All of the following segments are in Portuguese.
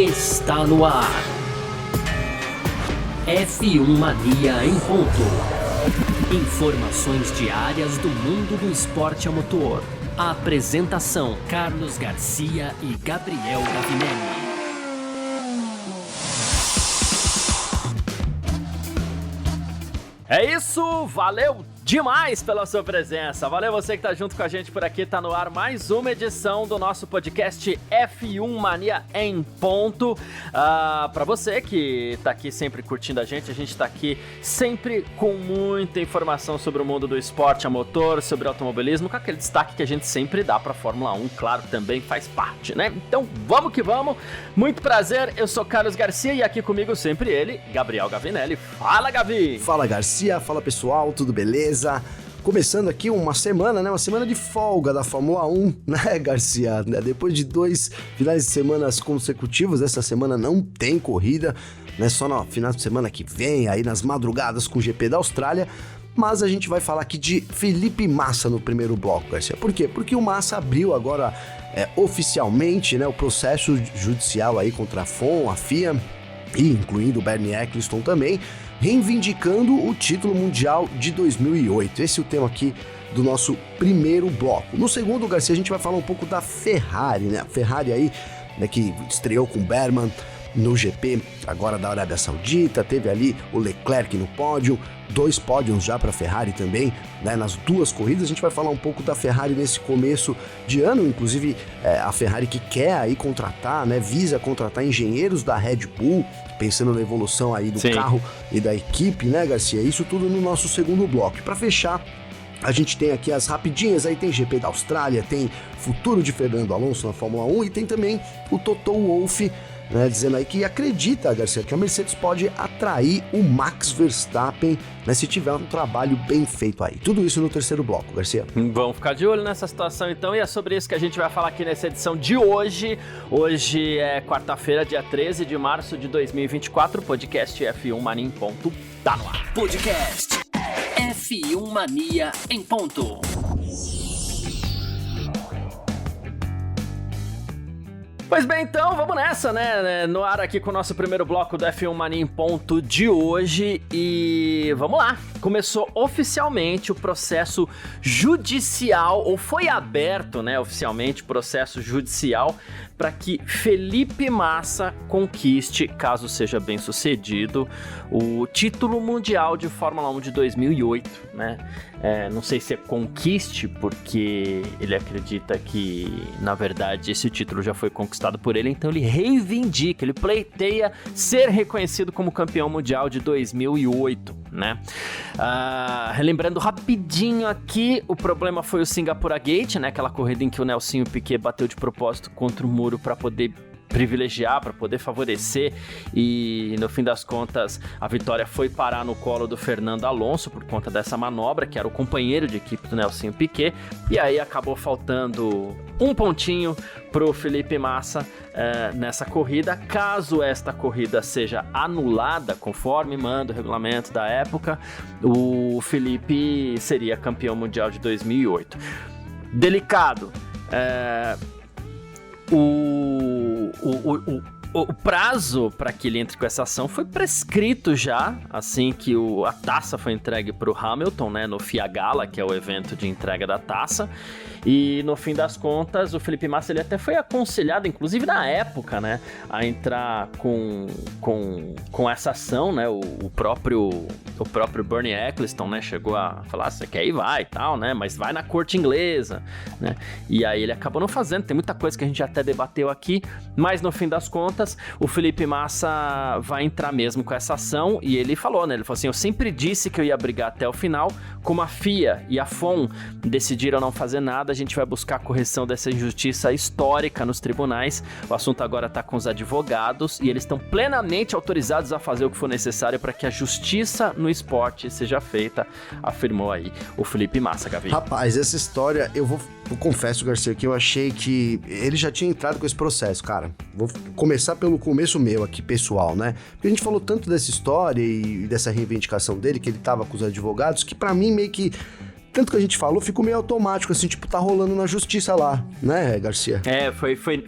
está no ar. F1 Mania em ponto. Informações diárias do mundo do esporte a motor. A apresentação: Carlos Garcia e Gabriel Gavinelli. É isso, valeu demais pela sua presença, valeu você que tá junto com a gente por aqui, tá no ar mais uma edição do nosso podcast F1 Mania em ponto. Pra você que tá aqui sempre curtindo a gente tá aqui sempre com muita informação sobre o mundo do esporte a motor, sobre automobilismo, com aquele destaque que a gente sempre dá pra Fórmula 1, claro, também faz parte, né? Então vamos que vamos, muito prazer, eu sou Carlos Garcia e aqui comigo sempre ele, Gabriel Gavinelli. Fala, Gavi! Fala, Garcia, fala pessoal, tudo beleza? Começando aqui uma semana, né? Uma semana de folga da Fórmula 1, né, Garcia? Depois de 2 finais de semana consecutivos, essa semana não tem corrida, né? Só no final de semana que vem, aí nas madrugadas com o GP da Austrália. Mas a gente vai falar aqui de Felipe Massa no primeiro bloco, Garcia. Por quê? Porque o Massa abriu agora oficialmente, né, o processo judicial aí contra a FOM, a FIA, e incluindo o Bernie Ecclestone também, reivindicando o título mundial de 2008. Esse é o tema aqui do nosso primeiro bloco. No segundo, Garcia, a gente vai falar um pouco da Ferrari, né? A Ferrari aí, né, que estreou com o Berman no GP agora da Arábia Saudita, teve ali o Leclerc no pódio, 2 pódios já para a Ferrari também, né, nas 2 corridas. A gente vai falar um pouco da Ferrari nesse começo de ano, inclusive a Ferrari que quer aí contratar, né, visa contratar engenheiros da Red Bull, pensando na evolução aí do carro e da equipe, né, Garcia? Isso tudo no nosso segundo bloco. Para fechar, a gente tem aqui as rapidinhas, aí tem GP da Austrália, tem futuro de Fernando Alonso na Fórmula 1 e tem também o Toto Wolff, né, dizendo aí que acredita, Garcia, que a Mercedes pode atrair o Max Verstappen, né, se tiver um trabalho bem feito aí. Tudo isso no terceiro bloco, Garcia. Vamos ficar de olho nessa situação então, e é sobre isso que a gente vai falar aqui nessa edição de hoje. Hoje é quarta-feira, dia 13 de março de 2024, podcast F1 Mania em ponto tá no ar. Podcast F1 Mania em ponto. Pois bem, então, vamos nessa, né? No ar aqui com o nosso primeiro bloco do F1 Mania em ponto de hoje. E vamos lá. Começou oficialmente o processo judicial, ou foi aberto, né, oficialmente, o processo judicial para que Felipe Massa conquiste, caso seja bem sucedido, o título mundial de Fórmula 1 de 2008, né? Não sei se é conquiste, porque ele acredita que, na verdade, esse título já foi conquistado por ele, então ele reivindica, ele pleiteia ser reconhecido como campeão mundial de 2008, né? Relembrando rapidinho aqui, o problema foi o Singapura Gate, né? Aquela corrida em que o Nelsinho Piquet bateu de propósito contra o muro para poder privilegiar, para poder favorecer, e no fim das contas a vitória foi parar no colo do Fernando Alonso por conta dessa manobra, que era o companheiro de equipe do Nelsinho Piquet, e aí acabou faltando um pontinho pro Felipe Massa nessa corrida. Caso esta corrida seja anulada, conforme manda o regulamento da época, o Felipe seria campeão mundial de 2008. Delicado. O prazo para que ele entre com essa ação foi prescrito já, assim que a taça foi entregue para o Hamilton, né, no FIA Gala, que é o evento de entrega da taça. E no fim das contas, o Felipe Massa ele até foi aconselhado, inclusive na época, né, a entrar com essa ação, né, o próprio Bernie Ecclestone, né, chegou a falar, você quer ir, vai e tal, né, mas vai na corte inglesa, né, e aí ele acabou não fazendo. Tem muita coisa que a gente até debateu aqui, mas no fim das contas, o Felipe Massa vai entrar mesmo com essa ação, e ele falou, né, ele falou assim, eu sempre disse que eu ia brigar até o final, como a FIA e a FOM decidiram não fazer nada, a gente vai buscar a correção dessa injustiça histórica nos tribunais. O assunto agora está com os advogados e eles estão plenamente autorizados a fazer o que for necessário para que a justiça no esporte seja feita, afirmou aí o Felipe Massa, Gavi. Rapaz, essa história, eu confesso, Garcia, que eu achei que ele já tinha entrado com esse processo, cara. Vou começar pelo começo meu aqui, pessoal, né? Porque a gente falou tanto dessa história e dessa reivindicação dele, que ele tava com os advogados, que pra mim meio que tanto que a gente falou, ficou meio automático, assim, tipo, tá rolando na justiça lá, né, Garcia?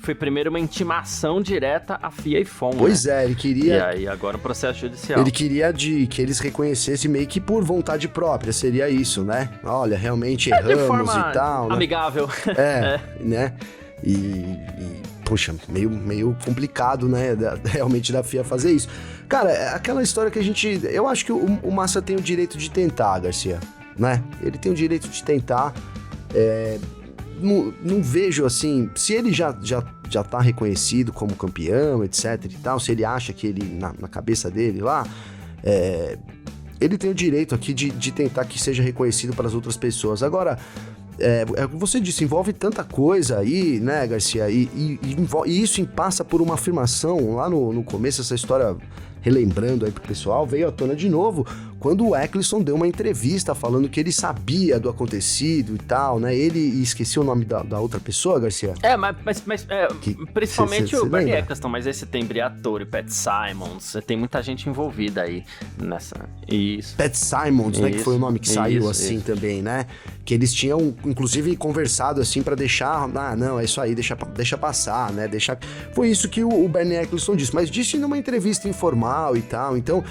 Foi primeiro uma intimação direta à FIA e FOM, Pois né? ele queria... E aí, agora o processo judicial. Ele queria que eles reconhecessem meio que por vontade própria, seria isso, né? Olha, realmente erramos de forma e tal, né? amigável. Né? Poxa, meio complicado, né? Realmente da FIA fazer isso. Cara, é aquela história que eu acho que o Massa tem o direito de tentar, Garcia, né? Ele tem o direito de tentar. Não vejo assim, se ele já tá reconhecido como campeão, etc e tal, se ele acha que ele, na cabeça dele lá, ele tem o direito aqui de tentar que seja reconhecido para as outras pessoas. Agora, você disse, envolve tanta coisa aí, né, Garcia, e isso passa por uma afirmação lá no começo, essa história, relembrando aí pro pessoal, veio à tona de novo, quando o Eccleston deu uma entrevista falando que ele sabia do acontecido e tal, né, esqueci o nome da outra pessoa, Garcia? Mas principalmente o Bernie Eccleston, mas esse tem Briatore, Pat Simons, tem muita gente envolvida aí nessa, isso. Pat Simons, né, que foi o nome que saiu assim também, né, que eles tinham, inclusive, conversado assim pra deixar, não, é isso aí, deixa passar, né, foi isso que o Bernie Eccleston disse, mas disse numa entrevista informal e tal, então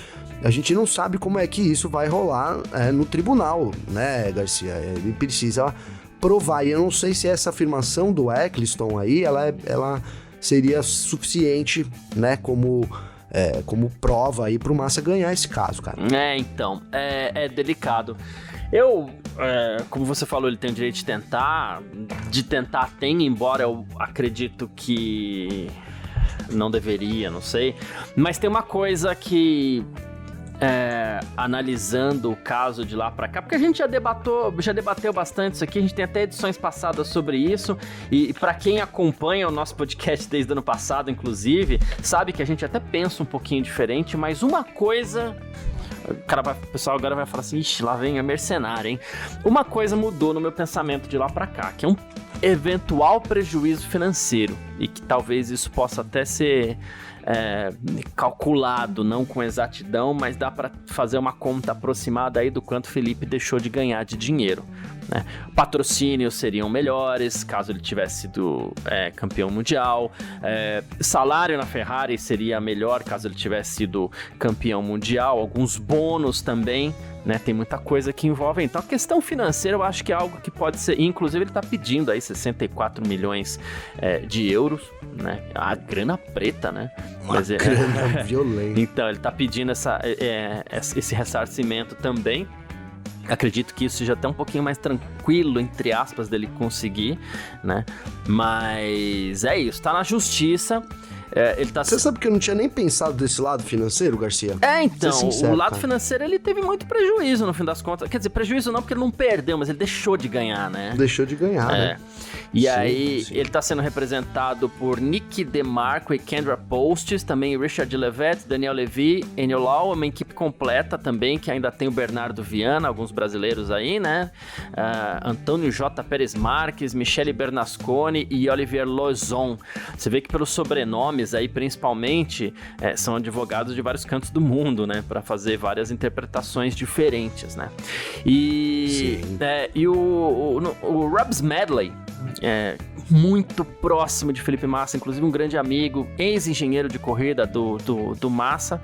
a gente não sabe como é que isso vai rolar no tribunal, né, Garcia? Ele precisa provar, e eu não sei se essa afirmação do Eccleston aí, ela seria suficiente, né, como prova aí pro Massa ganhar esse caso, cara. Então, é delicado. Como você falou, ele tem o direito de tentar tem, embora eu acredito que não deveria, não sei, mas tem uma coisa que... analisando o caso de lá pra cá, porque a gente já debateu bastante isso aqui, a gente tem até edições passadas sobre isso, e pra quem acompanha o nosso podcast desde o ano passado, inclusive, sabe que a gente até pensa um pouquinho diferente, mas uma coisa... O pessoal agora vai falar assim, ixi, lá vem a mercenária, hein? Uma coisa mudou no meu pensamento de lá pra cá, que é um eventual prejuízo financeiro, e que talvez isso possa até ser... calculado, não com exatidão, mas dá para fazer uma conta aproximada aí do quanto Felipe deixou de ganhar de dinheiro, né? Patrocínios seriam melhores caso ele tivesse sido campeão mundial, salário na Ferrari seria melhor caso ele tivesse sido campeão mundial, alguns bônus também, né? Tem muita coisa que envolve. Então a questão financeira eu acho que é algo que pode ser, inclusive ele tá pedindo aí 64 milhões de euros, né? A grana preta, né? Uma grana violenta. Então ele tá pedindo esse ressarcimento também. Acredito que isso já tá um pouquinho mais tranquilo, entre aspas, dele conseguir, né? Mas é isso, tá na justiça. Você sabe que eu não tinha nem pensado desse lado financeiro, Garcia? Então, sincero, o lado cara. financeiro ele teve muito prejuízo no fim das contas. Quer dizer, prejuízo não porque ele não perdeu, mas ele deixou de ganhar, né? Deixou de ganhar, né? E aí, ele tá sendo representado por Nick DeMarco e Kendra Postes, também Richard Levet, Daniel Levy, Enio Lau, uma equipe completa também, que ainda tem o Bernardo Viana, alguns brasileiros aí, né? Antônio J. Pérez Marques, Michele Bernasconi e Olivier Lozon. Você vê que pelos sobrenomes aí, principalmente, são advogados de vários cantos do mundo, né? Para fazer várias interpretações diferentes, né? E o Rob Smedley, muito próximo de Felipe Massa, inclusive um grande amigo, ex-engenheiro de corrida do Massa,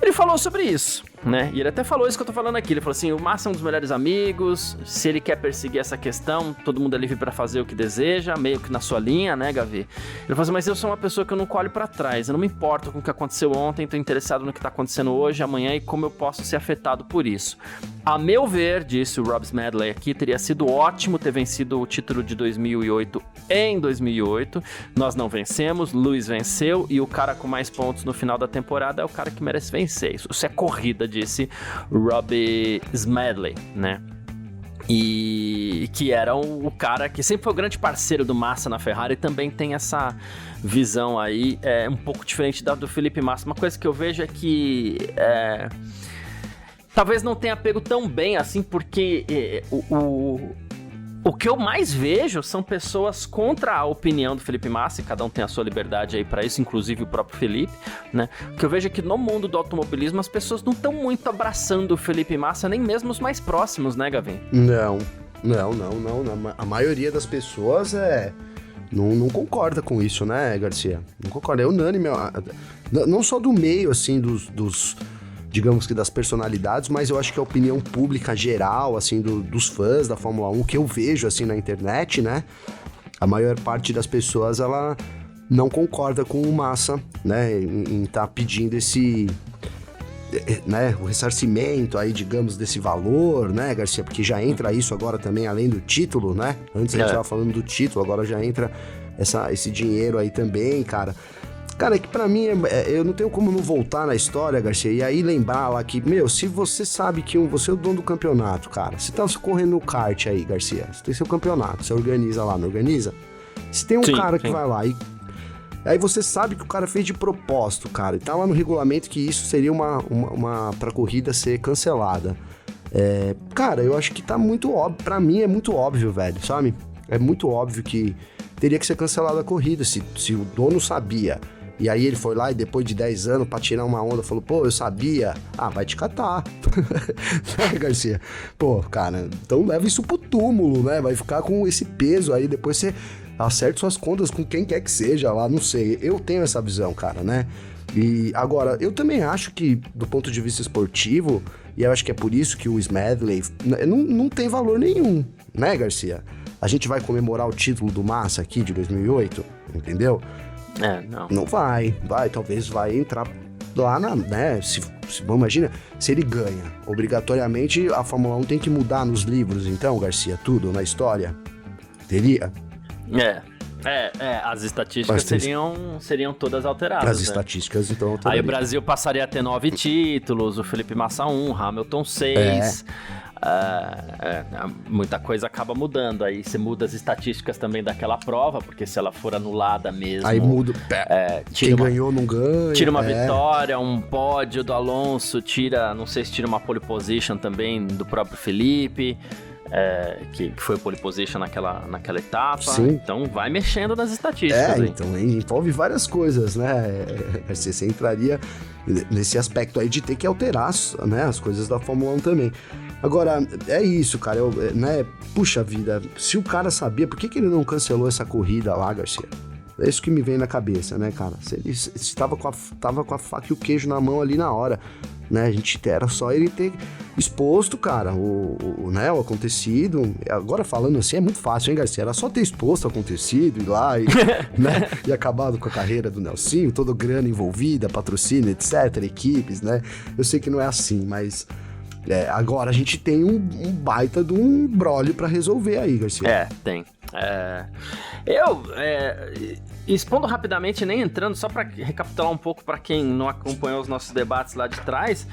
ele falou sobre isso, né? E ele até falou isso que eu tô falando aqui. Ele falou assim, o Massa é um dos melhores amigos, se ele quer perseguir essa questão, todo mundo é livre pra fazer o que deseja, meio que na sua linha, né, Gavi? Ele falou assim, mas eu sou uma pessoa que eu não colho pra trás, eu não me importo com o que aconteceu ontem, tô interessado no que tá acontecendo hoje, amanhã e como eu posso ser afetado por isso. A meu ver, disse o Rob Smedley aqui, teria sido ótimo ter vencido o título de 2008 em 2008. Nós não vencemos, Lewis venceu e o cara com mais pontos no final da temporada é o cara que merece vencer. Isso é corrida, disse Rob Smedley, né? E que era o cara que sempre foi o grande parceiro do Massa na Ferrari, também tem essa visão aí, um pouco diferente da do Felipe Massa. Uma coisa que eu vejo é que talvez não tenha pego tão bem assim, porque O que eu mais vejo são pessoas contra a opinião do Felipe Massa, e cada um tem a sua liberdade aí pra isso, inclusive o próprio Felipe, né? O que eu vejo é que no mundo do automobilismo as pessoas não estão muito abraçando o Felipe Massa, nem mesmo os mais próximos, né, Gavin? Não. A maioria das pessoas não concorda com isso, né, Garcia? Não concorda. É unânime, não só do meio, assim, dos digamos que das personalidades, mas eu acho que a opinião pública geral, assim, dos fãs da Fórmula 1, que eu vejo, assim, na internet, né, a maior parte das pessoas, ela não concorda com o Massa, né, em tá pedindo esse, né, o ressarcimento aí, digamos, desse valor, né, Garcia, porque já entra isso agora também, além do título, né, antes a gente tava falando do título, agora já entra esse dinheiro aí também, cara. Cara, é que pra mim, eu não tenho como não voltar na história, Garcia, e aí lembrar lá que, se você sabe que você é o dono do campeonato, cara, você tá correndo no kart aí, Garcia, você tem seu campeonato, você organiza lá, não organiza? Se tem um cara que vai lá e aí você sabe que o cara fez de propósito, cara, e tá lá no regulamento que isso seria uma pra corrida ser cancelada. Cara, eu acho que tá muito óbvio, pra mim é muito óbvio, velho, sabe? É muito óbvio que teria que ser cancelada a corrida, se o dono sabia. E aí ele foi lá e depois de 10 anos, pra tirar uma onda, falou, pô, eu sabia. Ah, vai te catar. Né, Garcia? Pô, cara, então leva isso pro túmulo, né? Vai ficar com esse peso aí, depois você acerta suas contas com quem quer que seja lá, não sei. Eu tenho essa visão, cara, né? E agora, eu também acho que, do ponto de vista esportivo, e eu acho que é por isso que o Smedley não tem valor nenhum, né, Garcia? A gente vai comemorar o título do Massa aqui de 2008, entendeu? Não. Não vai, talvez vai entrar lá né, imagina, se ele ganha, obrigatoriamente a Fórmula 1 tem que mudar nos livros, então, Garcia, tudo na história, teria? As estatísticas seriam todas alteradas, as estatísticas, então, alteraria. Aí o Brasil passaria a ter 9 títulos, o Felipe Massa 1, Hamilton 6... muita coisa acaba mudando. Aí você muda as estatísticas também daquela prova, porque se ela for anulada mesmo, aí muda, quem ganhou não ganha, tira uma vitória, um pódio do Alonso, não sei se tira uma pole position também do próprio Felipe, que foi pole position naquela etapa. Sim. Então vai mexendo nas estatísticas. Então envolve várias coisas, né? Você entraria nesse aspecto aí de ter que alterar, né, as coisas da Fórmula 1 também. Agora, é isso, cara, né, puxa vida, se o cara sabia, por que ele não cancelou essa corrida lá, Garcia? É isso que me vem na cabeça, né, cara? Se ele tava com a faca e o queijo na mão ali na hora, né, era só ele ter exposto, cara, o acontecido. Agora falando assim é muito fácil, hein, Garcia? Era só ter exposto o acontecido, ir lá e, né, e acabado com a carreira do Nelsinho, toda grana envolvida, patrocínio, etc, equipes, né? Eu sei que não é assim, mas... agora a gente tem um baita de um brolho pra resolver aí, Garcia. Tem. Expondo rapidamente, nem entrando, só pra recapitular um pouco pra quem não acompanhou os nossos debates lá de trás.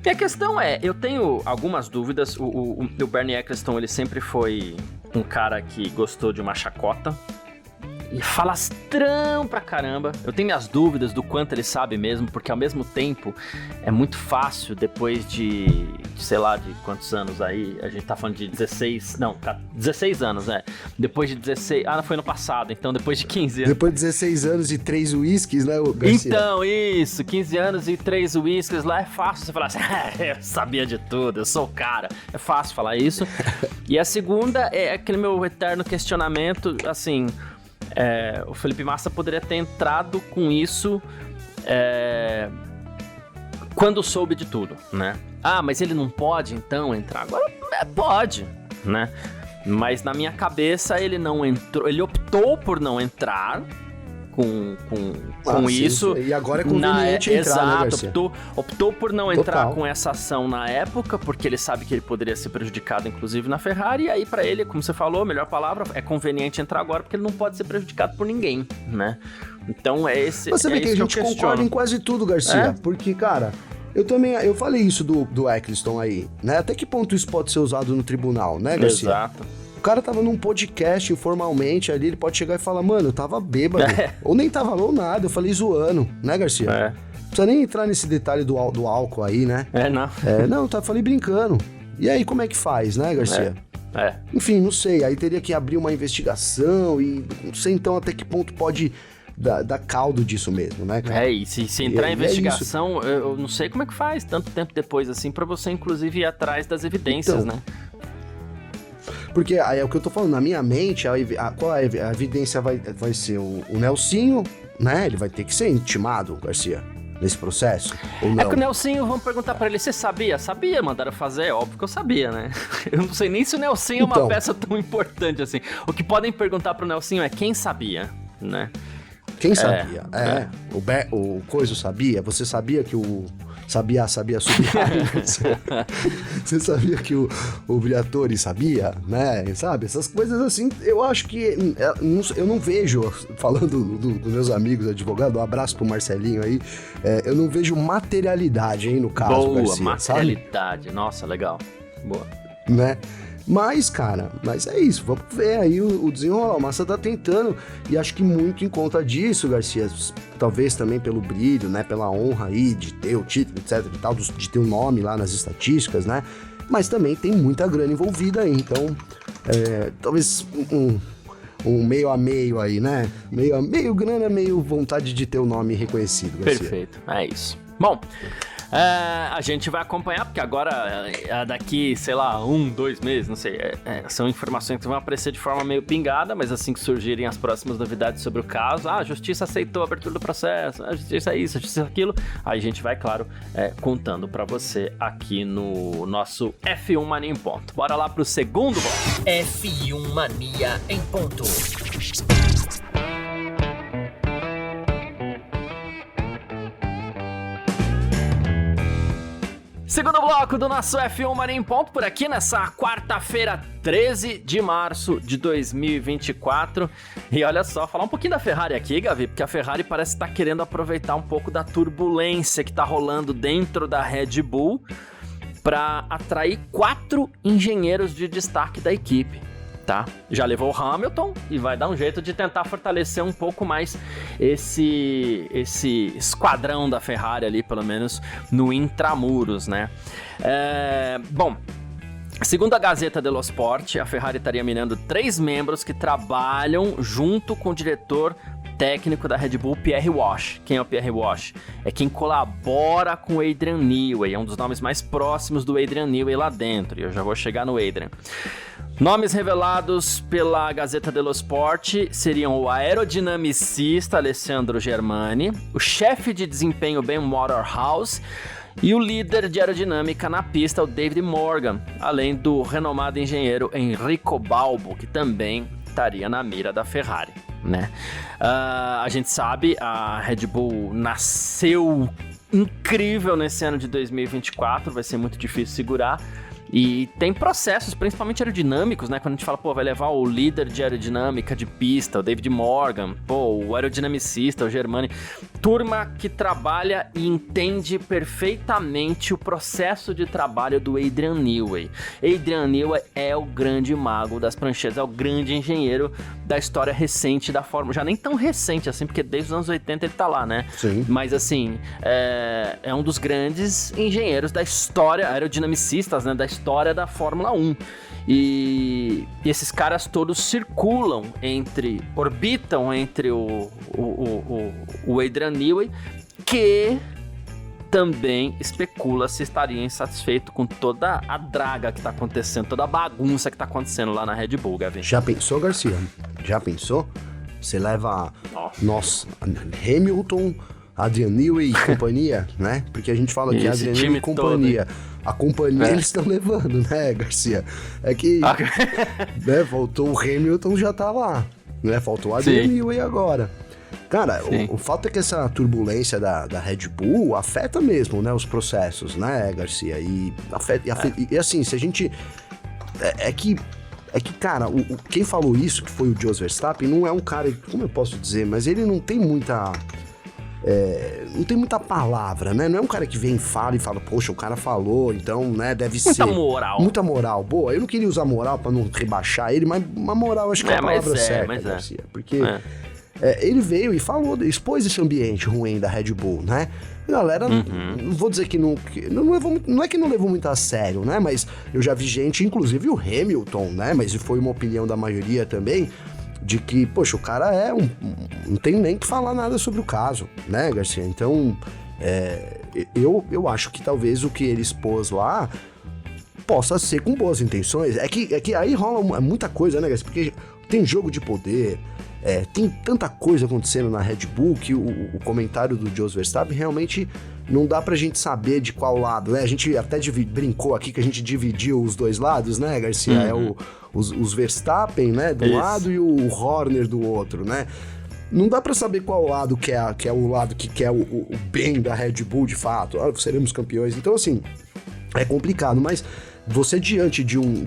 E a questão eu tenho algumas dúvidas. O Bernie Ecclestone, ele sempre foi um cara que gostou de uma chacota. E falastrão pra caramba. Eu tenho minhas dúvidas do quanto ele sabe mesmo, porque ao mesmo tempo é muito fácil, depois de sei lá, de quantos anos aí, a gente tá falando de 16 anos, né? Depois de 16... foi no passado, então depois de 15 anos. Depois de 16 anos e 3 whiskies, né, Garcia? Então, isso, 15 anos e 3 whiskies, lá é fácil você falar assim, eu sabia de tudo, eu sou o cara. É fácil falar isso. E a segunda é aquele meu eterno questionamento, assim... o Felipe Massa poderia ter entrado com isso quando soube de tudo, né? Mas ele não pode então entrar? Agora pode, né? Mas na minha cabeça ele não entrou, ele optou por não entrar com isso. E agora é conveniente entrar, exato, né, Garcia? Optou por não entrar com essa ação na época, porque ele sabe que ele poderia ser prejudicado, inclusive, na Ferrari, e aí pra ele, como você falou, a melhor palavra, é conveniente entrar agora, porque ele não pode ser prejudicado por ninguém, né? Então é esse... Você vê que a gente concorda em quase tudo, Garcia, porque, cara... Eu falei isso do Ecclestone aí, né? Até que ponto isso pode ser usado no tribunal, né, Garcia? Exato. O cara tava num podcast informalmente ali, ele pode chegar e falar, mano, eu tava bêbado. Ou nem tava ou nada, eu falei zoando, né, Garcia? Não precisa nem entrar nesse detalhe do álcool aí, né? Não. Não, falei brincando. E aí, como é que faz, né, Garcia? Enfim, não sei, aí teria que abrir uma investigação e não sei então até que ponto pode dar caldo disso mesmo, né, cara? E se entrar em investigação, eu não sei como é que faz tanto tempo depois, assim, pra você inclusive ir atrás das evidências, então, né? Porque aí é o que eu tô falando, na minha mente, qual a evidência vai ser? O Nelsinho, né, ele vai ter que ser intimado, Garcia, nesse processo, ou não? É que o Nelsinho, vamos perguntar pra ele, você sabia? Sabia, mandaram fazer, óbvio que eu sabia, né? Eu não sei nem se o Nelsinho é uma peça tão importante assim. O que podem perguntar pro Nelsinho é quem sabia, né? Quem sabia? O Coiso sabia? Você sabia que o... Sabia subir. Você sabia que o Briatore sabia, né? Sabe? Essas coisas assim, eu acho que... Eu não vejo, falando dos meus amigos advogados, um abraço pro Marcelinho aí, eu não vejo materialidade, hein, no caso, boa, Garcia, materialidade. Sabe? Nossa, legal. Boa. Né? Mas, cara, é isso, vamos ver aí o desenrolar. O Massa tá tentando, e acho que muito em conta disso, Garcia, talvez também pelo brilho, né, pela honra aí de ter o título, etc e tal, de ter o nome lá nas estatísticas, né, mas também tem muita grana envolvida aí, então, talvez um meio a meio aí, né, meio grana, meio vontade de ter o nome reconhecido, Garcia. Perfeito, é isso. Bom... a gente vai acompanhar, porque agora, daqui, sei lá, 2 meses, não sei, são informações que vão aparecer de forma meio pingada, mas assim que surgirem as próximas novidades sobre o caso, a justiça aceitou a abertura do processo, a justiça é isso, a justiça é aquilo, aí a gente vai, claro, contando pra você aqui no nosso F1 Mania em Ponto. Bora lá pro segundo bloco. F1 Mania em Ponto. Segundo bloco do nosso F1 Mania em Ponto, por aqui nessa quarta-feira, 13 de março de 2024. E olha só, falar um pouquinho da Ferrari aqui, Gavi, porque a Ferrari parece estar querendo aproveitar um pouco da turbulência que está rolando dentro da Red Bull para atrair 4 engenheiros de destaque da equipe. Tá? Já levou o Hamilton e vai dar um jeito de tentar fortalecer um pouco mais esse esquadrão da Ferrari ali, pelo menos no intramuros, né? Bom, segundo a Gazeta dello Sport, a Ferrari estaria mirando 3 membros que trabalham junto com o diretor técnico da Red Bull, Pierre Walsh. Quem é o Pierre Walsh? É quem colabora com o Adrian Newey, é um dos nomes mais próximos do Adrian Newey lá dentro, e eu já vou chegar no Adrian. Nomes revelados pela Gazeta dello Sport seriam o aerodinamicista Alessandro Germani, o chefe de desempenho Ben Waterhouse e o líder de aerodinâmica na pista, o David Morgan, além do renomado engenheiro Enrico Balbo, que também estaria na mira da Ferrari, né? A gente sabe, a Red Bull nasceu incrível nesse ano de 2024, vai ser muito difícil segurar. E tem processos, principalmente aerodinâmicos, né? Quando a gente fala, vai levar o líder de aerodinâmica de pista, o David Morgan, o aerodinamicista, o Germani. Turma que trabalha e entende perfeitamente o processo de trabalho do Adrian Newey. Adrian Newey é o grande mago das pranchetas, é o grande engenheiro da história recente da Fórmula. Já nem tão recente assim, porque desde os anos 80 ele tá lá, né? Sim. Mas assim, é um dos grandes engenheiros da história, aerodinamicistas, né? Da história da Fórmula 1. E esses caras todos orbitam entre o Adrian Newey, que também especula se estaria insatisfeito com toda a draga que tá acontecendo, toda a bagunça que tá acontecendo lá na Red Bull, Gavin. Já pensou, Garcia? Já pensou? Você leva Hamilton, Adrian Newey e companhia, né? Porque a gente fala que Adrian Newey e companhia. A companhia eles estão levando, né, Garcia? É que né, faltou o Hamilton, já tá lá, né? Faltou o Adrian Newey agora. Cara, o fato é que essa turbulência da Red Bull afeta mesmo, né, os processos, né, Garcia? E assim, se a gente... É que, cara, quem falou isso, que foi o Jos Verstappen, não é um cara, como eu posso dizer, mas ele não tem muita... não tem muita palavra, né? Não é um cara que vem e fala, poxa, o cara falou, então, né, deve ser... Muita moral. Boa, eu não queria usar moral pra não rebaixar ele, mas uma moral acho que é a palavra certa, Garcia. Porque ele veio e falou, expôs esse ambiente ruim da Red Bull, né? A galera, não vou dizer que não levou, não é que não levou muito a sério, né? Mas eu já vi gente, inclusive o Hamilton, né? Mas foi uma opinião da maioria também, de que, poxa, o cara não tem nem que falar nada sobre o caso, né, Garcia? Então, eu acho que talvez o que ele expôs lá possa ser com boas intenções. É que aí rola muita coisa, né, Garcia? Porque tem jogo de poder, tem tanta coisa acontecendo na Red Bull que o comentário do Jos Verstappen realmente não dá pra gente saber de qual lado, né? A gente até brincou aqui que a gente dividiu os dois lados, né, Garcia? Os Verstappen, né, do lado e o Horner do outro, né? Não dá pra saber qual lado que é o lado que quer o bem da Red Bull de fato. Seremos campeões. Então, assim, é complicado, mas você diante de um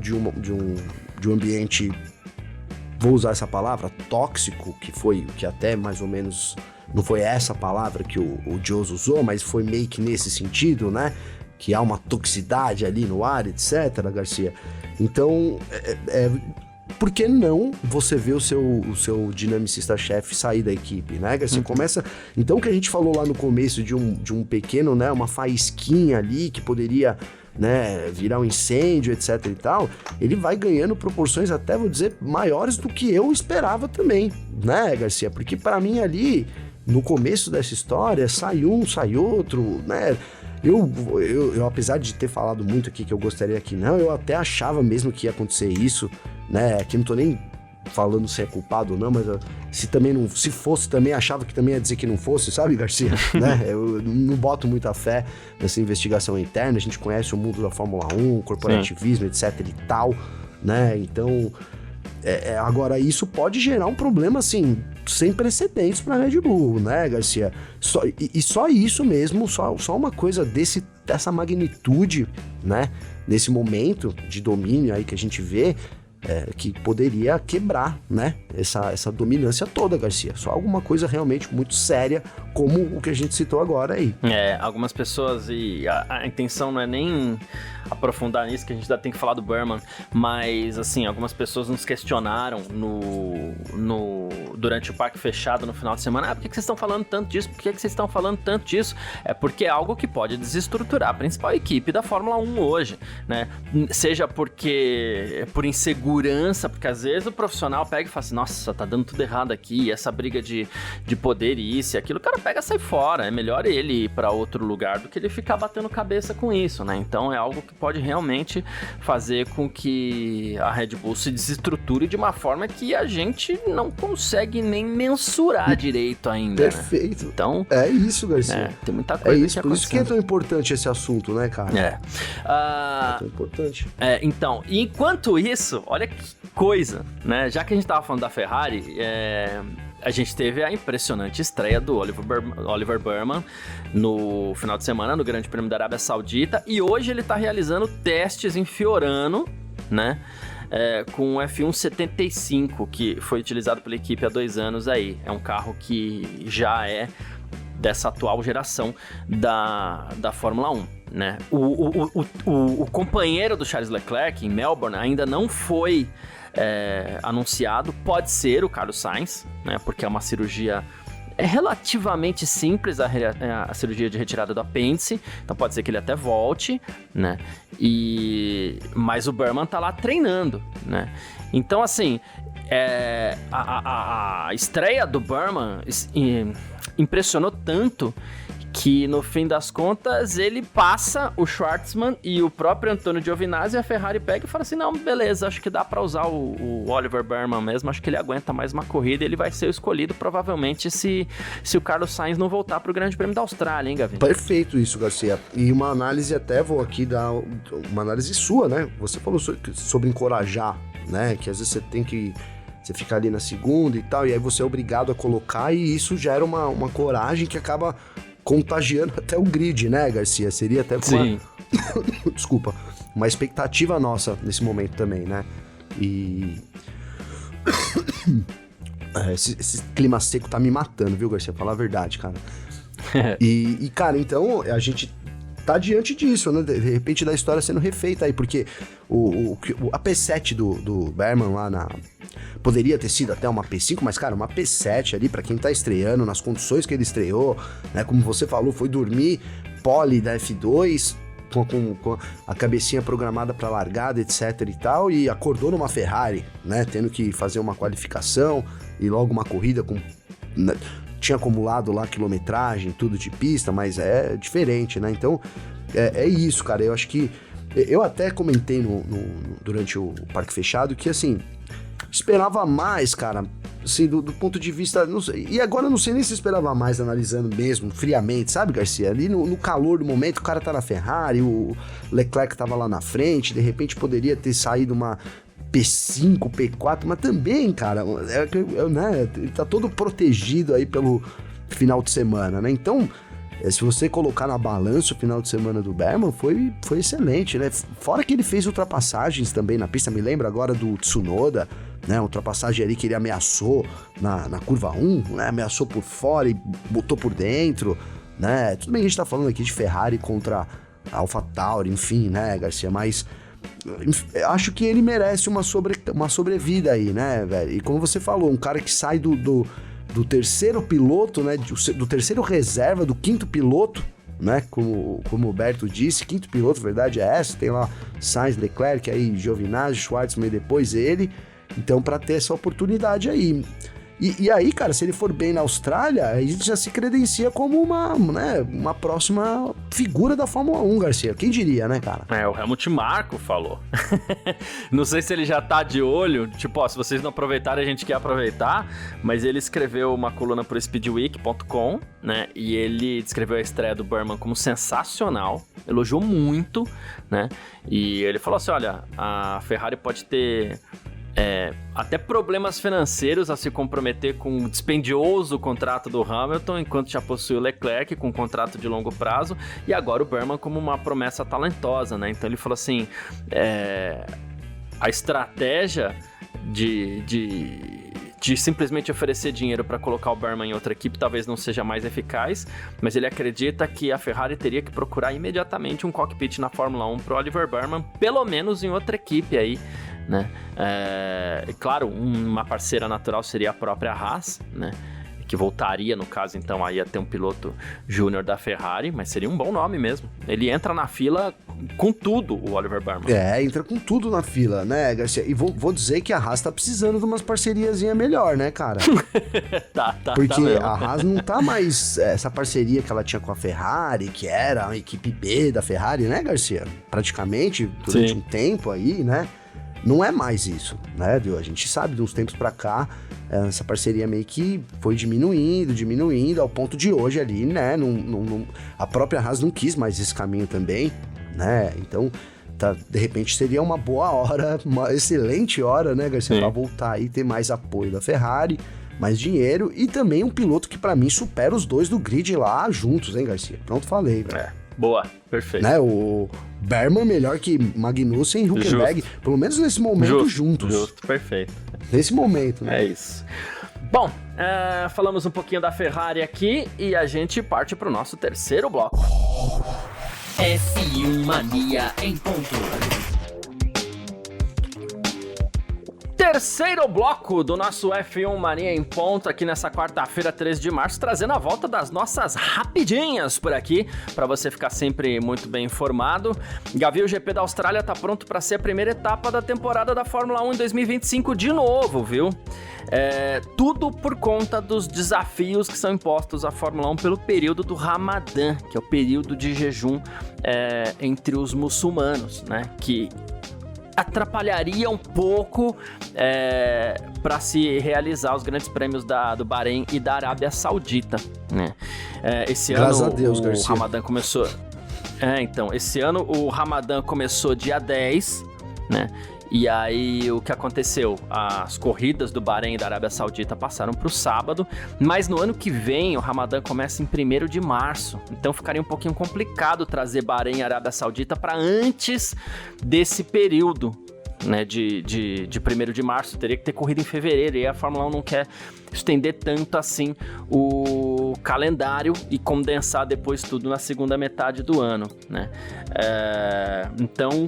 ambiente, vou usar essa palavra, tóxico, que até mais ou menos, não foi essa palavra que o Jos usou, mas foi meio que nesse sentido, né? Que há uma toxicidade ali no ar, etc, Garcia. Então, por que não você vê o seu dinamicista-chefe sair da equipe, né, Garcia? Começa... Então, o que a gente falou lá no começo de um pequeno, né, uma faísquinha ali que poderia, né, virar um incêndio, etc e tal, ele vai ganhando proporções até, vou dizer, maiores do que eu esperava também, né, Garcia? Porque para mim ali, no começo dessa história, sai um, sai outro, né? Eu, apesar de ter falado muito aqui que eu gostaria que não, eu até achava mesmo que ia acontecer isso, né? Aqui não tô nem falando se é culpado ou não, mas se fosse também, achava que também ia dizer que não fosse, sabe, Garcia? Né? Eu não boto muita fé nessa investigação interna, a gente conhece o mundo da Fórmula 1, corporativismo, etc e tal, né? Então, agora isso pode gerar um problema, assim, sem precedentes pra Red Bull, né, Garcia? Só isso mesmo, só uma coisa dessa magnitude, né, nesse momento de domínio aí que a gente vê, que poderia quebrar, né, essa dominância toda, Garcia. Só alguma coisa realmente muito séria, como o que a gente citou agora aí. Algumas pessoas, e a intenção não é nem aprofundar nisso, que a gente ainda tem que falar do Burman, mas, assim, algumas pessoas nos questionaram durante o parque fechado no final de semana, por que vocês estão falando tanto disso? Por que vocês estão falando tanto disso? É porque é algo que pode desestruturar a principal equipe da Fórmula 1 hoje, né? Seja por insegurança, porque às vezes o profissional pega e fala assim, nossa, tá dando tudo errado aqui, essa briga de poder e isso e aquilo, o cara pega e sai fora, é melhor ele ir pra outro lugar do que ele ficar batendo cabeça com isso, né? Então é algo que pode realmente fazer com que a Red Bull se desestruture de uma forma que a gente não consegue nem mensurar direito ainda. Perfeito. Né? Então, é isso, Garcia. Tem muita coisa que por isso que é tão importante esse assunto, né, cara? É tão importante. Então, enquanto isso, olha que coisa, né? Já que a gente tava falando da Ferrari, a gente teve a impressionante estreia do Oliver Burman no final de semana no Grande Prêmio da Arábia Saudita, e hoje ele está realizando testes em Fiorano, né, com o F1 75, que foi utilizado pela equipe há 2 anos aí. É um carro que já é dessa atual geração da Fórmula 1. Né? O companheiro do Charles Leclerc em Melbourne ainda não foi anunciado. Pode ser o Carlos Sainz, né? Porque é uma cirurgia relativamente simples, a cirurgia de retirada do apêndice, então pode ser que ele até volte, né? Mas o Burman tá lá treinando, né? Então, assim, a estreia do Burman impressionou tanto que, no fim das contas, ele passa o Schwartzman e o próprio Antonio Giovinazzi, e a Ferrari pega e fala assim, não, beleza, acho que dá pra usar o Oliver Burman mesmo, acho que ele aguenta mais uma corrida, ele vai ser o escolhido, provavelmente, se o Carlos Sainz não voltar pro Grande Prêmio da Austrália, hein, Gavi? Perfeito isso, Garcia. E uma análise, até vou aqui dar uma análise sua, né? Você falou sobre encorajar, né? Que às vezes você fica ali na segunda e tal, e aí você é obrigado a colocar, e isso gera uma coragem que acaba contagiando até o grid, né, Garcia? Seria até desculpa, uma expectativa nossa nesse momento também, né? E esse clima seco tá me matando, viu, Garcia? Falar a verdade, cara. Cara, então a gente tá diante disso, né? De repente da história sendo refeita aí, porque a P7 do Berman lá poderia ter sido até uma P5, mas, cara, uma P7 ali, pra quem tá estreando, nas condições que ele estreou, né? Como você falou, foi dormir pole da F2, com a cabecinha programada pra largada, etc e tal, e acordou numa Ferrari, né? Tendo que fazer uma qualificação e logo uma corrida com... né? Tinha acumulado lá quilometragem, tudo de pista, mas é diferente, né? Então, é isso, cara. Eu acho que... Eu até comentei durante o Parque Fechado que, assim, esperava mais, cara, assim, do ponto de vista... Não sei, e agora eu não sei nem se esperava mais, analisando mesmo, friamente, sabe, Garcia? Ali no calor do momento, o cara tá na Ferrari, o Leclerc tava lá na frente, de repente poderia ter saído uma... P5, P4, mas também, cara, né, tá todo protegido aí pelo final de semana, né? Então, se você colocar na balança o final de semana do Berman, foi excelente, né? Fora que ele fez ultrapassagens também na pista, me lembra agora do Tsunoda, né? Ultrapassagem ali que ele ameaçou na curva 1, né? Ameaçou por fora e botou por dentro, né? Tudo bem que a gente tá falando aqui de Ferrari contra AlphaTauri, enfim, né, Garcia, mas... acho que ele merece uma sobrevida aí, né, velho? E como você falou, um cara que sai do terceiro piloto, né? Do terceiro reserva, do quinto piloto, né? Como o Berto disse, quinto piloto, verdade é essa. Tem lá Sainz, Leclerc, aí Giovinazzi, Schwartzman e depois ele. Então, para ter essa oportunidade aí. E aí, cara, se ele for bem na Austrália, aí já se credencia como uma próxima figura da Fórmula 1, Garcia. Quem diria, né, cara? O Helmut Marko falou. Não sei se ele já tá de olho, tipo, ó, se vocês não aproveitarem, a gente quer aproveitar, mas ele escreveu uma coluna pro speedweek.com, né, e ele descreveu a estreia do Berman como sensacional, elogiou muito, né, e ele falou assim, olha, a Ferrari pode ter... até problemas financeiros a se comprometer com o dispendioso contrato do Hamilton, enquanto já possui o Leclerc com um contrato de longo prazo, e agora o Berman como uma promessa talentosa, né? Então ele falou assim, a estratégia de simplesmente oferecer dinheiro para colocar o Berman em outra equipe talvez não seja mais eficaz, mas ele acredita que a Ferrari teria que procurar imediatamente um cockpit na Fórmula 1 para o Oliver Berman, pelo menos em outra equipe aí, né? Claro, uma parceira natural seria a própria Haas, né? Que voltaria, no caso, então, aí a ter um piloto júnior da Ferrari, mas seria um bom nome mesmo. Ele entra na fila com tudo, o Oliver Berman. Entra com tudo na fila, né, Garcia? E vou dizer que a Haas tá precisando de umas parceriazinhas melhor, né, cara? Porque a Haas não tá mais essa parceria que ela tinha com a Ferrari, que era a equipe B da Ferrari, né, Garcia? Praticamente, durante um tempo aí, né? Não é mais isso, né? A gente sabe, de uns tempos pra cá, essa parceria meio que foi diminuindo, ao ponto de hoje ali, né? A própria Haas não quis mais esse caminho também, né? Então, de repente seria uma boa hora, uma excelente hora, né, Garcia? Pra voltar aí, ter mais apoio da Ferrari, mais dinheiro e também um piloto que pra mim supera os dois do grid lá juntos, hein, Garcia? Pronto, falei, velho. Boa, perfeito. Né, o Berman melhor que Magnussen e Hülkenberg, pelo menos nesse momento juntos. Justo, perfeito. Nesse momento, né? É isso. Bom, falamos um pouquinho da Ferrari aqui e a gente parte pro nosso terceiro bloco. F1 Mania em ponto. Terceiro bloco do nosso F1 Mania em ponto aqui nessa quarta-feira, 13 de março, trazendo a volta das nossas rapidinhas por aqui, para você ficar sempre muito bem informado. Gavi, o GP da Austrália tá pronto para ser a primeira etapa da temporada da Fórmula 1 em 2025 de novo, viu? Tudo por conta dos desafios que são impostos à Fórmula 1 pelo período do Ramadã, que é o período de jejum entre os muçulmanos, né? Que atrapalharia um pouco para se realizar os grandes prêmios do Bahrein e da Arábia Saudita, né? Esse Graças ano a Deus, o Garcia. Ramadã começou... então, esse ano o Ramadã começou dia 10, né? E aí, o que aconteceu? As corridas do Bahrein e da Arábia Saudita passaram para o sábado, mas no ano que vem o Ramadã começa em 1º de março, então ficaria um pouquinho complicado trazer Bahrein e Arábia Saudita para antes desse período, né, de 1º de março, teria que ter corrida em fevereiro, e a Fórmula 1 não quer estender tanto assim o calendário e condensar depois tudo na segunda metade do ano, né? Então,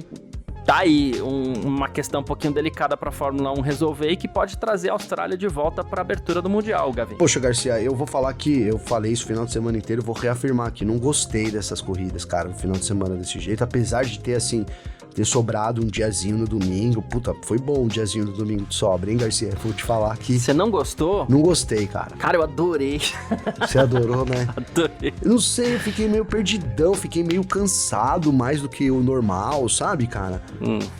tá aí uma questão um pouquinho delicada para a Fórmula 1 resolver e que pode trazer a Austrália de volta para a abertura do Mundial, Gavi. Poxa, Garcia, eu vou falar que eu falei isso o final de semana inteiro, vou reafirmar aqui, não gostei dessas corridas, cara, no final de semana desse jeito, apesar de ter, assim, ter sobrado um diazinho no domingo. Puta, foi bom um diazinho no domingo de sobra, hein, Garcia? Vou te falar aqui. Você não gostou? Não gostei, cara. Cara, eu adorei. Você adorou, né? Adorei. Eu não sei, eu fiquei meio perdidão, fiquei meio cansado mais do que o normal, sabe, cara?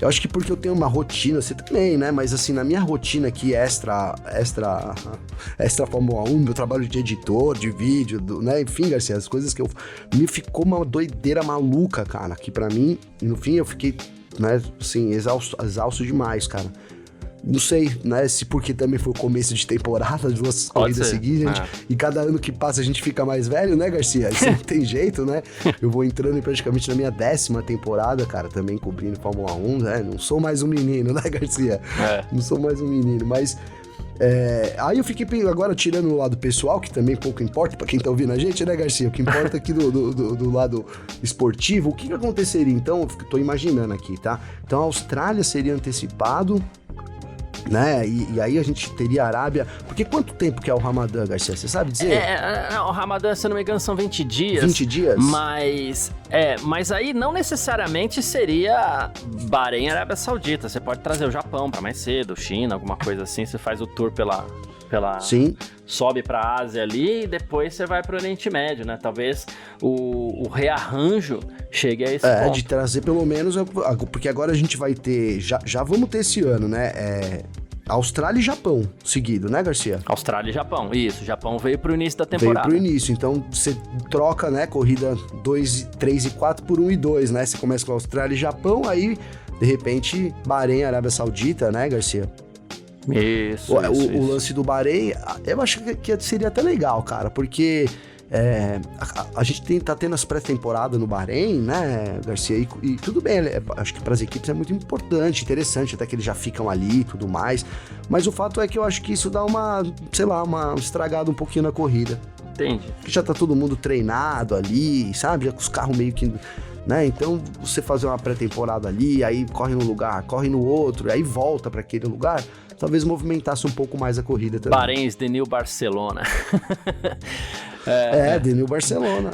Eu acho que porque eu tenho uma rotina, você também, né? Mas assim, na minha rotina aqui, extra Fórmula 1, meu trabalho de editor, de vídeo, né? Enfim, Garcia, as coisas que me ficou uma doideira maluca, cara, que pra mim, no fim, eu fiquei, né, assim, exausto demais, cara. Não sei, né, se porque também foi o começo de temporada, 2 corridas seguidas, e cada ano que passa a gente fica mais velho, né, Garcia? Isso não tem jeito, né? Eu vou entrando praticamente na minha 10ª temporada, cara, também cobrindo Fórmula 1, né? Não sou mais um menino, né, Garcia? Não sou mais um menino, mas... aí eu fiquei agora tirando o lado pessoal, que também pouco importa pra quem tá ouvindo a gente, né, Garcia? O que importa aqui do lado esportivo, o que aconteceria então? Eu tô imaginando aqui, tá? Então a Austrália seria antecipado, né? E aí a gente teria a Arábia. Porque quanto tempo que é o Ramadã, Garcia? Você sabe dizer? O Ramadã, se eu não me engano, são 20 dias. 20 dias? Mas aí não necessariamente seria Bahrein e Arábia Saudita. Você pode trazer o Japão pra mais cedo, China, alguma coisa assim. Você faz o tour pela Sim. Sobe pra Ásia ali e depois você vai pro Oriente Médio, né? Talvez o rearranjo chegue a esse ponto. De trazer pelo menos, porque agora a gente vai ter, já vamos ter esse ano, né? Austrália e Japão seguido, né, Garcia? Austrália e Japão, isso. Japão veio pro início da temporada. Veio pro início, então você troca, né, corrida 2, 3 e 4 por 1 e 2, né? Você começa com Austrália e Japão, aí, de repente, Bahrein, Arábia Saudita, né, Garcia? Isso. O lance do Bahrein, eu acho que seria até legal, cara, porque a gente tá tendo as pré-temporadas no Bahrein, né, Garcia, e tudo bem, acho que pras equipes é muito importante, interessante, até que eles já ficam ali e tudo mais, mas o fato é que eu acho que isso dá uma estragada um pouquinho na corrida. Entendi. Porque já tá todo mundo treinado ali, sabe, já com os carros meio que... né? Então, você fazer uma pré-temporada ali, aí corre num lugar, corre no outro, aí volta para aquele lugar, talvez movimentasse um pouco mais a corrida também. Bahrein, The New Barcelona. The New Barcelona,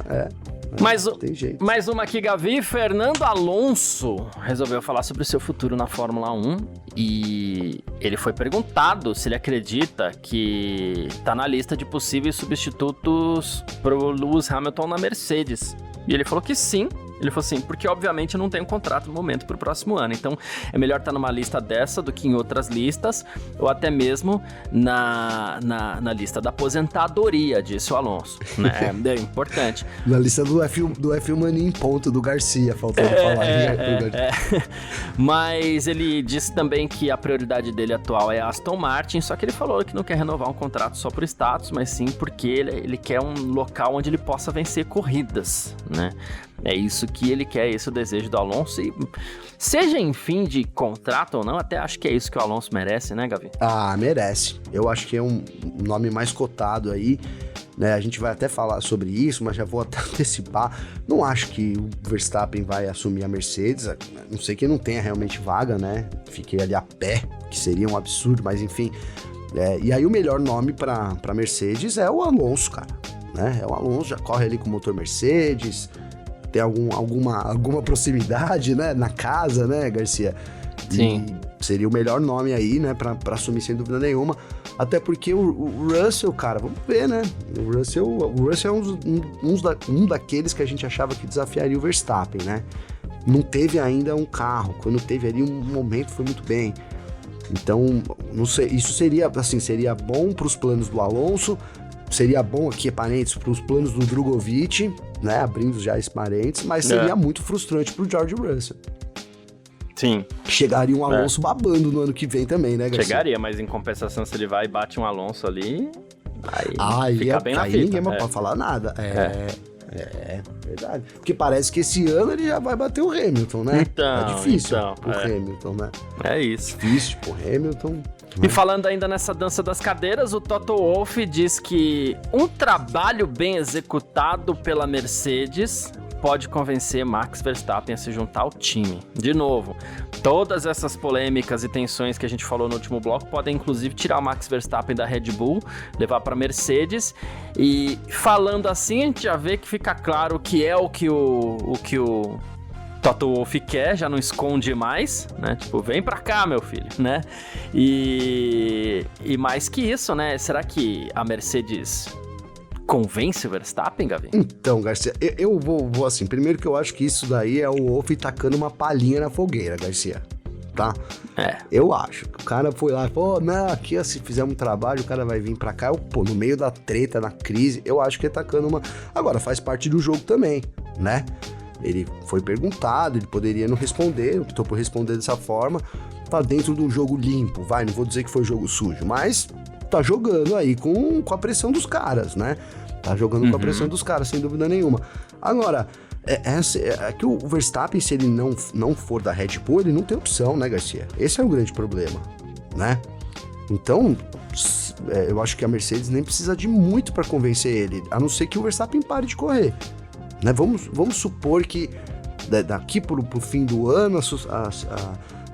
Mais uma aqui, Gavi. Fernando Alonso resolveu falar sobre o seu futuro na Fórmula 1 e ele foi perguntado se ele acredita que tá na lista de possíveis substitutos pro Lewis Hamilton na Mercedes. E ele falou que sim. Ele falou assim, porque obviamente não tem um contrato no momento pro próximo ano, então é melhor estar numa lista dessa do que em outras listas, ou até mesmo na lista da aposentadoria, disse o Alonso, né? É importante. Na lista do F1 Mania em ponto, do Garcia, faltando falar. Mas ele disse também que a prioridade dele atual é a Aston Martin, só que ele falou que não quer renovar um contrato só por status, mas sim porque ele quer um local onde ele possa vencer corridas, né? É isso que ele quer, esse é o desejo do Alonso. E seja em fim de contrato ou não, até acho que é isso que o Alonso merece, né, Gavi? Merece. Eu acho que é um nome mais cotado aí, né? A gente vai até falar sobre isso, mas já vou até antecipar. Não acho que o Verstappen vai assumir a Mercedes, a não sei que não tenha realmente vaga, né? Fiquei ali a pé, que seria um absurdo, mas enfim. E aí o melhor nome pra Mercedes é o Alonso, cara, né? É o Alonso, já corre ali com o motor Mercedes... Tem alguma proximidade, né, na casa, né, Garcia? Sim. E seria o melhor nome aí, né, pra assumir sem dúvida nenhuma. Até porque o Russell, cara, vamos ver, né? O Russell é um daqueles que a gente achava que desafiaria o Verstappen, né? Não teve ainda um carro. Quando teve ali um momento, foi muito bem. Então, não sei, isso seria bom pros planos do Alonso. Seria bom aqui, parênteses, para os planos do Drogovic, né? Abrindo já esse parênteses, mas seria muito frustrante pro George Russell. Sim. Chegaria um Alonso babando no ano que vem também, né, Garcia? Chegaria, mas em compensação, se ele vai e bate um Alonso ali, aí fica bem na fita. Ninguém pode falar nada. É, verdade. Porque parece que esse ano ele já vai bater o Hamilton, né? Então, tá difícil o é. Hamilton, né? É isso. Difícil pro Hamilton. E falando ainda nessa dança das cadeiras, o Toto Wolff diz que um trabalho bem executado pela Mercedes pode convencer Max Verstappen a se juntar ao time. De novo, todas essas polêmicas e tensões que a gente falou no último bloco podem inclusive tirar o Max Verstappen da Red Bull, levar para Mercedes. E falando assim, a gente já vê que fica claro que é o que o Toto Wolff quer, já não esconde mais, né? Tipo, vem pra cá, meu filho, né? E mais que isso, né? Será que a Mercedes convence o Verstappen, Gavi? Então, Garcia, eu vou assim. Primeiro que eu acho que isso daí é o Wolff tacando uma palhinha na fogueira, Garcia. Tá? É. Eu acho que o cara foi lá e falou, não, aqui se fizermos um trabalho, o cara vai vir pra cá. No meio da treta, na crise, eu acho que ele tacando uma... Agora, faz parte do jogo também, né? Ele foi perguntado, ele poderia não responder, optou por responder dessa forma. Tá dentro do jogo limpo, não vou dizer que foi jogo sujo, mas tá jogando aí com a pressão dos caras, né? Tá jogando com a pressão dos caras, sem dúvida nenhuma. Agora, é que o Verstappen, se ele não for da Red Bull, ele não tem opção, né, Garcia? Esse é o grande problema, né? Então, eu acho que a Mercedes nem precisa de muito para convencer ele, a não ser que o Verstappen pare de correr. Né? Vamos supor que daqui pro fim do ano a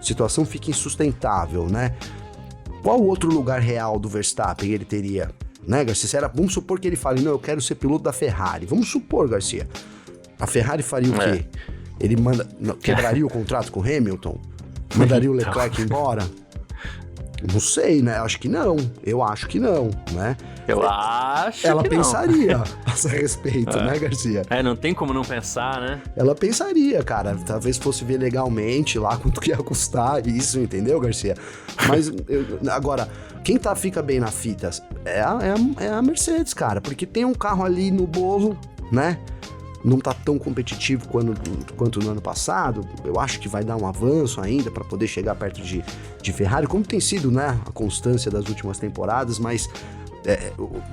situação fique insustentável, né? Qual outro lugar real do Verstappen ele teria, né, Garcia? Vamos supor que ele fale, não, eu quero ser piloto da Ferrari. Vamos supor, Garcia. A Ferrari faria o quê? Ele quebraria o contrato com o Hamilton? Mandaria o Leclerc embora? Não sei, né? Acho que não. Eu acho que não, né? Eu acho Ela que pensaria não. a esse respeito, né, Garcia? Não tem como não pensar, né? Ela pensaria, cara. Talvez fosse ver legalmente lá quanto que ia custar isso, entendeu, Garcia? Mas, agora, quem fica bem na fita é a Mercedes, cara. Porque tem um carro ali no bolo, né? Não tá tão competitivo quanto no ano passado. Eu acho que vai dar um avanço ainda para poder chegar perto de Ferrari, como tem sido, né, a constância das últimas temporadas, mas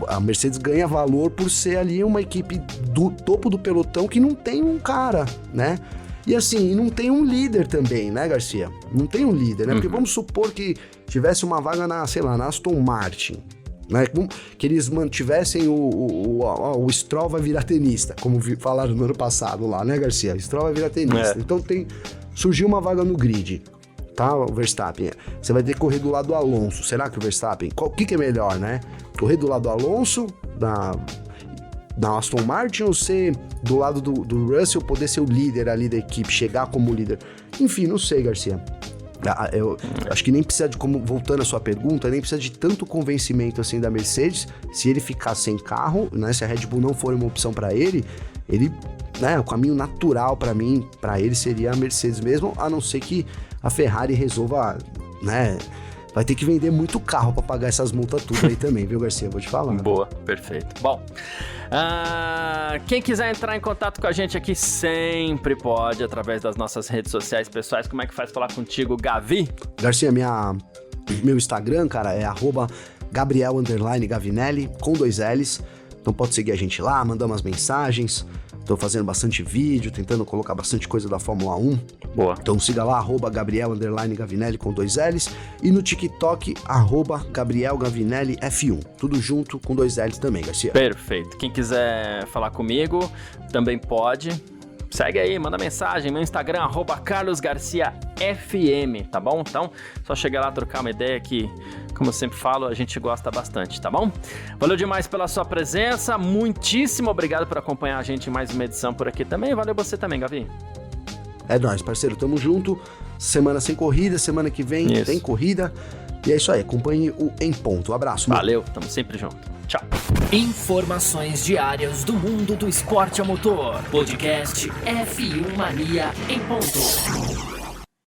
a Mercedes ganha valor por ser ali uma equipe do topo do pelotão que não tem um cara, né? E assim, não tem um líder também, né, Garcia? Não tem um líder, né? Porque vamos supor que tivesse uma vaga na Aston Martin, né? Que eles mantivessem o Stroll vai virar tenista, como falaram no ano passado lá, né, Garcia? O Stroll vai virar tenista. Então surgiu uma vaga no grid, tá, o Verstappen? Você vai ter que correr do lado do Alonso. Será que o Verstappen... O que é melhor, né? Correr do lado do Alonso, da Aston Martin, ou ser do lado do Russell, poder ser o líder ali da equipe, chegar como líder? Enfim, não sei, Garcia. Eu acho que nem precisa voltando à sua pergunta, nem precisa de tanto convencimento assim da Mercedes. Se ele ficar sem carro, né, se a Red Bull não for uma opção para ele, né, o caminho natural para ele seria a Mercedes mesmo, a não ser que a Ferrari resolva, né, vai ter que vender muito carro para pagar essas multas tudo aí também, viu, Garcia? Vou te falar. Boa, perfeito. Bom, quem quiser entrar em contato com a gente aqui sempre pode, através das nossas redes sociais pessoais. Como é que faz falar contigo, Gavi? Garcia, meu Instagram, cara, é @Gabriel_Gavinelli, com 2 L's. Então pode seguir a gente lá, mandar umas mensagens. Tô fazendo bastante vídeo, tentando colocar bastante coisa da Fórmula 1. Boa. Então siga lá, @Gabriel_Gavinelli com 2 L's. E no TikTok, @GabrielGavinelli F1. Tudo junto com 2 L's também, Garcia. Perfeito. Quem quiser falar comigo, também pode. Segue aí, manda mensagem, meu Instagram, @CarlosGarciaFM, tá bom? Então, só chegar lá, trocar uma ideia que, como eu sempre falo, a gente gosta bastante, tá bom? Valeu demais pela sua presença, muitíssimo obrigado por acompanhar a gente em mais uma edição por aqui também, valeu você também, Gavi. É nóis, parceiro, tamo junto, semana sem corrida, semana que vem tem corrida, e é isso aí, acompanhe o Em Ponto, um abraço. Valeu, tamo sempre junto, tchau. Informações diárias do mundo do esporte a motor. Podcast F1 Mania em ponto.